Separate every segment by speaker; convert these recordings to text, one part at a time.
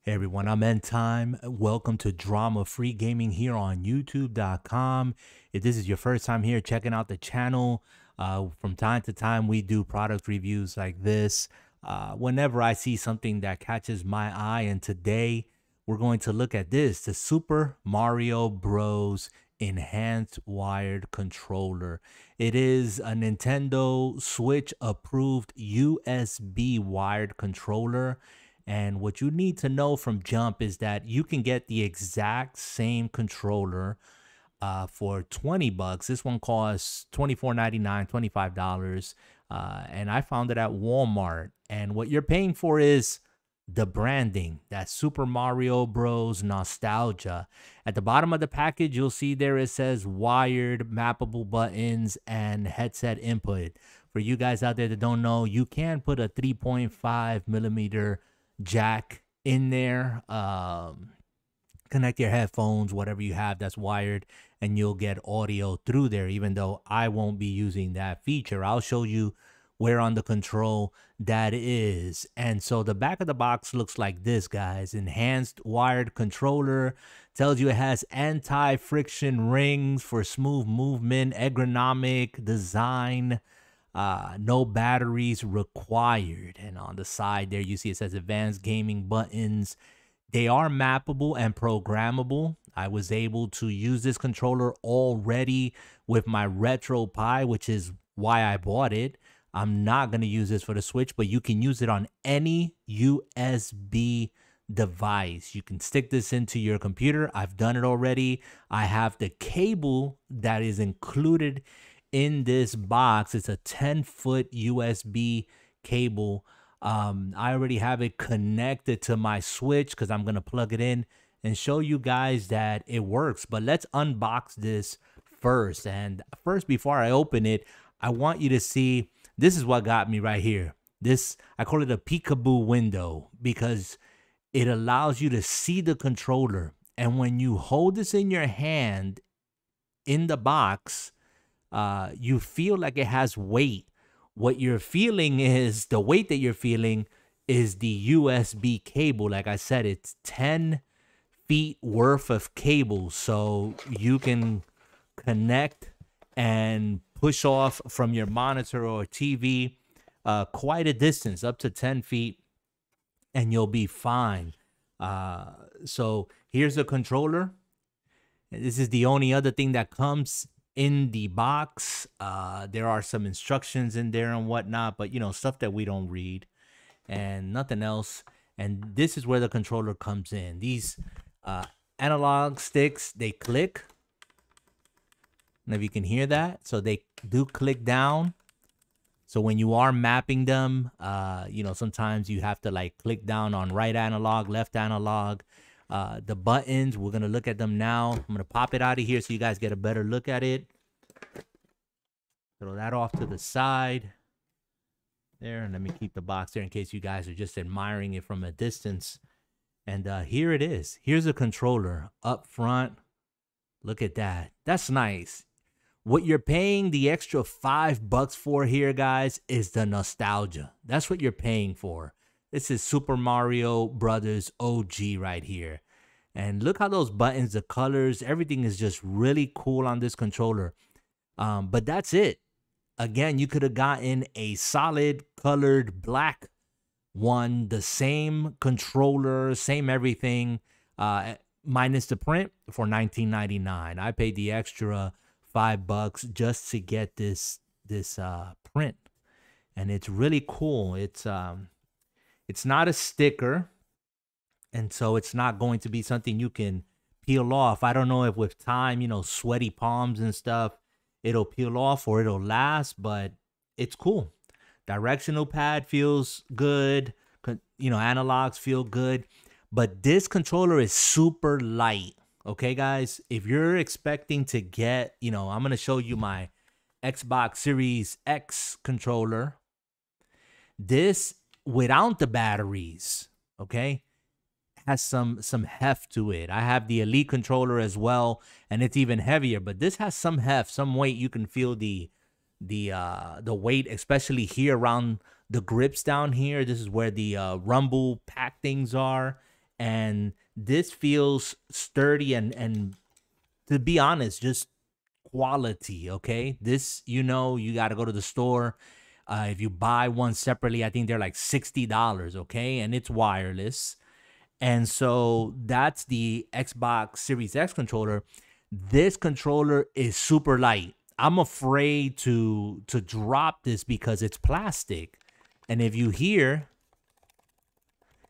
Speaker 1: Hey everyone, I'm End Time. Welcome to Drama Free Gaming here on YouTube.com. If this is your first time here checking out the channel, from time to time we do product reviews like this. Whenever I see something that catches my eye, and today we're going to look at this, the Super Mario Bros. Enhanced wired controller. It is a Nintendo Switch approved USB wired controller. And what you need to know from jump is that you can get the exact same controller for 20 bucks. This one costs $24.99, $25. And I found it at Walmart. And what you're paying for is the branding, that Super Mario Bros. Nostalgia. At the bottom of the package, you'll see there it says wired mappable buttons and headset input. For you guys out there that don't know, you can put a 3.5 millimeter jack in there, connect your headphones, whatever you have that's wired, and you'll get audio through there, even though I won't be using that feature. I'll show you where on the control that is. And so the back of the box looks like this, guys. Enhanced wired controller. Tells you it has anti-friction rings for smooth movement, ergonomic design. No batteries required. And on the side there, you see it says advanced gaming buttons. They are mappable and programmable. I was able to use this controller already with my RetroPie, which is why I bought it. I'm not going to use this for the Switch, but you can use it on any USB device. You can stick this into your computer. I've done it already. I have the cable that is included in this box. It's a 10-foot USB cable. I already have it connected to my Switch because I'm going to plug it in and show you guys that it works. But let's unbox this first. And first, before I open it, I want you to see, this is what got me right here. This, I call it a peekaboo window because it allows you to see the controller. And when you hold this in your hand in the box, you feel like it has weight. What you're feeling is, the weight that you're feeling is the USB cable. Like I said, it's 10 feet worth of cable. So you can connect and push off from your monitor or TV quite a distance, up to 10 feet, and you'll be fine. So here's the controller. This is the only other thing that comes in the box. There are some instructions in there and whatnot, but you know, stuff that we don't read and nothing else. And this is where the controller comes in. These analog sticks, they click. And if you can hear that, so they do click down. So when you are mapping them, you know, sometimes you have to like click down on right analog, left analog. The buttons, we're going to look at them now. I'm going to pop it out of here so you guys get a better look at it. Throw that off to the side there, and let me keep the box there in case you guys are just admiring it from a distance. And here it is. Here's the controller up front. Look at that. That's nice. What you're paying the extra $5 for here, guys, is the nostalgia. That's what you're paying for. This is Super Mario Brothers OG right here. And look how those buttons, the colors, everything is just really cool on this controller. But that's it. Again, you could have gotten a solid colored black one, the same controller, same everything, minus the print, for $19.99. I paid the extra $5 just to get this print. And it's really cool. It's not a sticker, and so it's not going to be something you can peel off. I don't know if with time, you know, sweaty palms and stuff, it'll peel off or it'll last, but it's cool. Directional pad feels good. You know, analogs feel good. But this controller is super light. Okay, guys? If you're expecting to get, you know, I'm going to show you my Xbox Series X controller. This, without the batteries, okay, has some heft to it. I have the Elite controller as well, and it's even heavier, but this has some heft, some weight. You can feel the weight, especially here around the grips down here. This is where the rumble pack things are, and this feels sturdy and to be honest, just quality. Okay, this, you know, you got to go to the store. If you buy one separately, I think they're like $60. Okay, and it's wireless. And so that's the Xbox Series X controller. This controller is super light. I'm afraid to drop this because it's plastic. And if you hear,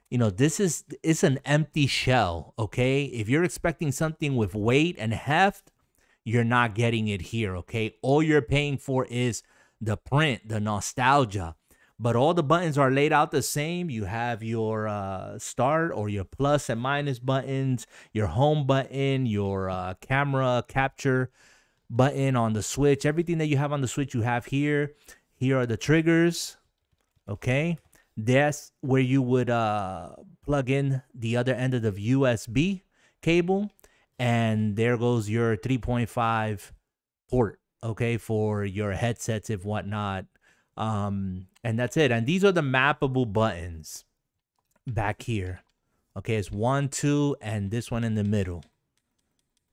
Speaker 1: you know, it's an empty shell, okay? If you're expecting something with weight and heft, you're not getting it here, okay? All you're paying for is the print, the nostalgia. But all the buttons are laid out the same. You have your start or your plus and minus buttons, your home button, your camera capture button on the Switch. Everything that you have on the Switch, you have here. Here are the triggers, okay? That's where you would plug in the other end of the USB cable. And there goes your 3.5 port, okay, for your headsets, if whatnot. And that's it. And these are the mappable buttons back here. Okay, it's 1, 2, and this one in the middle.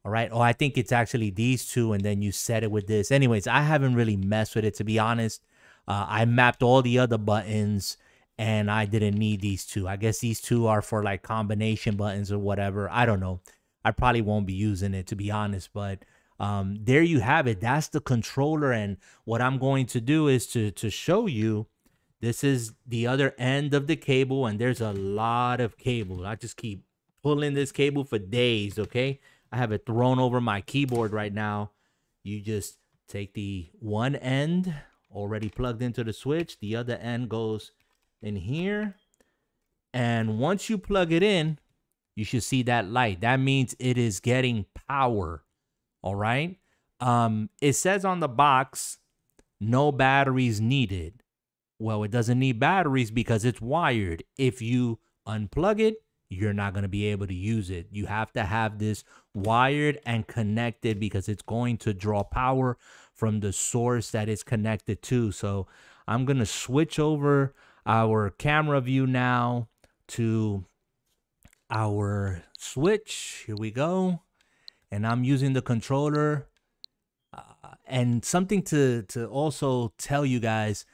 Speaker 1: All right. Oh, I think it's actually these two, and then you set it with this. Anyways, I haven't really messed with it, to be honest. I mapped all the other buttons, and I didn't need these two. I guess these two are for like combination buttons or whatever. I don't know. I probably won't be using it, to be honest, but there you have it. That's the controller. And what I'm going to do is to show you, this is the other end of the cable, and there's a lot of cable. I just keep pulling this cable for days, okay? I have it thrown over my keyboard right now. You just take the one end already plugged into the Switch. The other end goes in here. And once you plug it in, you should see that light. That means it is getting power. All right. It says on the box, no batteries needed. Well, it doesn't need batteries because it's wired. If you unplug it, you're not going to be able to use it. You have to have this wired and connected because it's going to draw power from the source that it's connected to. So I'm going to switch over our camera view now to our Switch. Here we go. And I'm using the controller. And something to also tell you guys,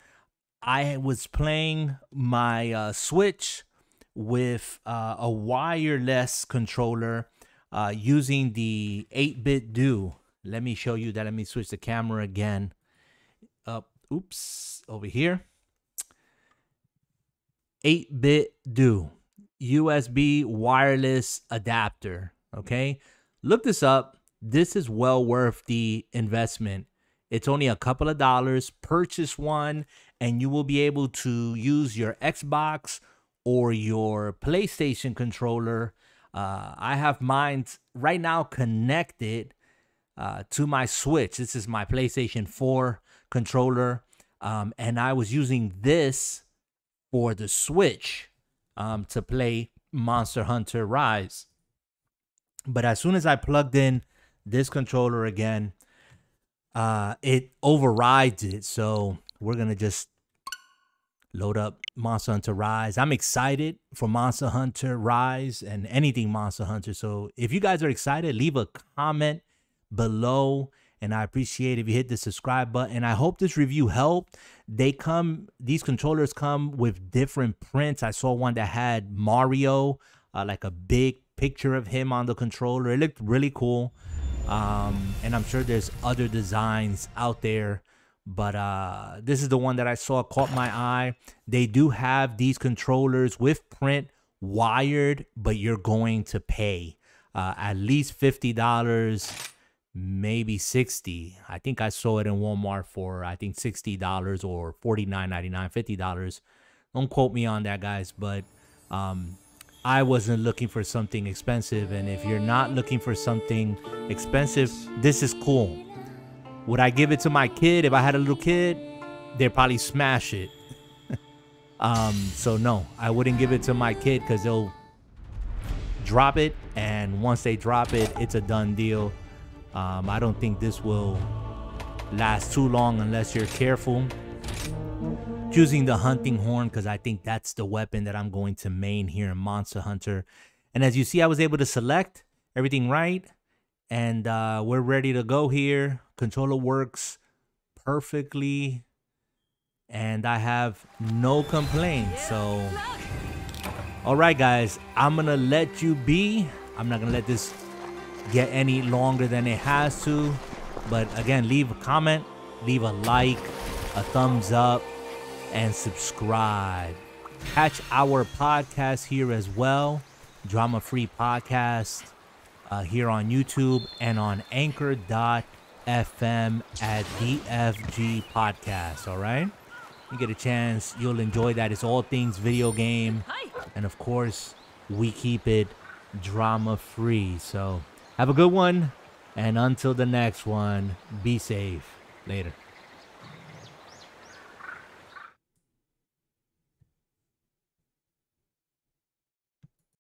Speaker 1: I was playing my Switch with a wireless controller using the 8BitDo. Let me show you that. Let me switch the camera again. Oops, over here. 8BitDo. USB wireless adapter. Okay, look this up. This is well worth the investment. It's only a couple of dollars. Purchase one and you will be able to use your Xbox or your PlayStation controller. I have mine right now connected to my Switch. This is my PlayStation 4 controller, and I was using this for the Switch to play Monster Hunter Rise. But as soon as I plugged in this controller again, it overrides it. So we're going to just load up Monster Hunter Rise. I'm excited for Monster Hunter Rise and anything Monster Hunter. So if you guys are excited, leave a comment below. And I appreciate if you hit the subscribe button. I hope this review helped. These controllers come with different prints. I saw one that had Mario, like a big picture of him on the controller. It looked really cool. And I'm sure there's other designs out there, but this is the one that I saw, caught my eye. They do have these controllers with print wired, but you're going to pay at least $50, maybe $60. I think I saw it in Walmart for, I think, $60 or $49.99, $50. Don't quote me on that, guys, but I wasn't looking for something expensive. And if you're not looking for something expensive, this is cool. Would I give it to my kid? If I had a little kid, they'd probably smash it. So no, I wouldn't give it to my kid because they'll drop it. And once they drop it, it's a done deal. I don't think this will last too long unless you're careful choosing the hunting horn, because I think that's the weapon that I'm going to main here in Monster Hunter. And as you see, I was able to select everything right. And we're ready to go here. Controller works perfectly. And I have no complaints. So, all right, guys, I'm going to let you be. I'm not going to let this get any longer than it has to. But again, leave a comment, leave a like, a thumbs up, and subscribe. Catch our podcast here as well. Drama Free Podcast here on YouTube and on Anchor.fm at DFG Podcast. All right? You get a chance, you'll enjoy that. It's all things video game. And of course, we keep it drama free. So have a good one. And until the next one, be safe. Later.